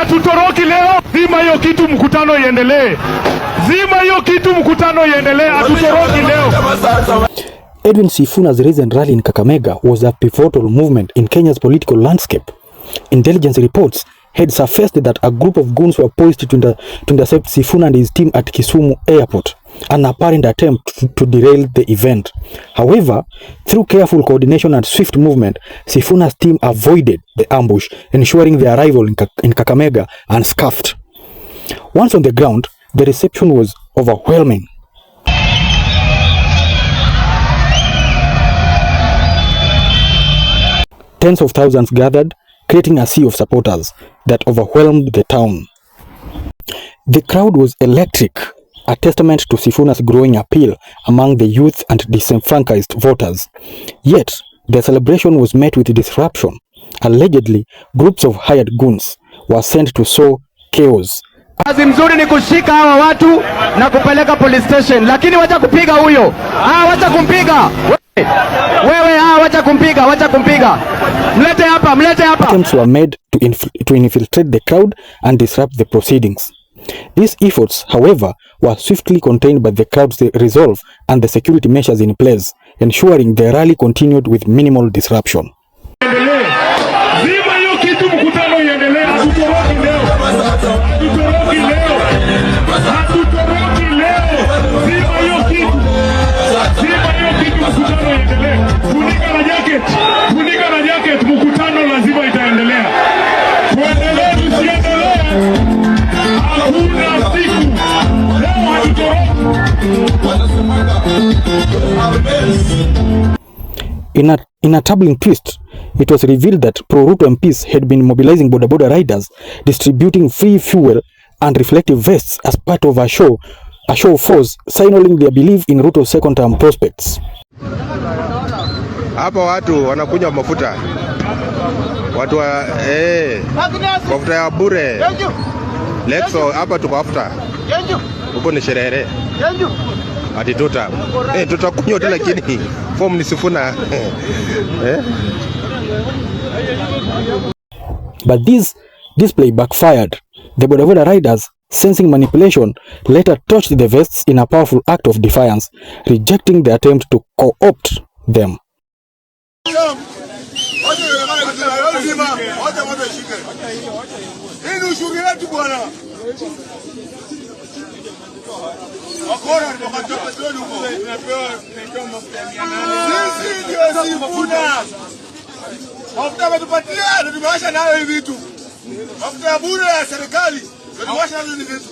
Hatutoroki leo. Zima hiyo kitu, mkutano iendelee. Zima hiyo kitu, mkutano iendelee. Hatutoroki leo. Edwin Sifuna's recent rally in Kakamega was a pivotal movement in Kenya's political landscape. Intelligence reports had surfaced that a group of goons were poised to intercept Sifuna and his team at Kisumu Airport, an apparent attempt to derail the event. However, through careful coordination and swift movement, Sifuna's team avoided the ambush, ensuring their arrival in Kakamega unscuffed. Once on the ground, the reception was overwhelming. Tens of thousands gathered, creating a sea of supporters that overwhelmed the town. The crowd was electric, a testament to Sifuna's growing appeal among the youth and disenfranchised voters. Yet, the celebration was met with disruption. Allegedly, groups of hired goons were sent to sow chaos. Kazi mzuri ni kushika hawa watu na kupeleka police station, lakini wacha kupiga huyo. Wacha kumpiga. Wewe wacha kumpiga. Mlete hapa. Attempts were made to infiltrate the crowd and disrupt the proceedings. These efforts, however, were swiftly contained by the crowd's resolve and the security measures in place, ensuring the rally continued with minimal disruption. In a troubling twist, it was revealed that pro-Ruto MPs had been mobilizing boda riders, distributing free fuel and reflective vests as part of a show of force, signaling their belief in Ruto's second-term prospects. Hapa watu wanakunywa mafuta. Watu mafuta ya bure. Lexo hapa tuko after. Huko ni sherehe. Ati tutakunywa tu, lakini form ni Sifuna. But this display backfired. The boda riders, sensing manipulation, later touched the vests in a powerful act of defiance, rejecting the attempt to co-opt them. Mafuta wametupatia na tumewasha nayo hivi vitu. Mafuta ya bure ya serikali. Tumewasha nayo hivi vitu.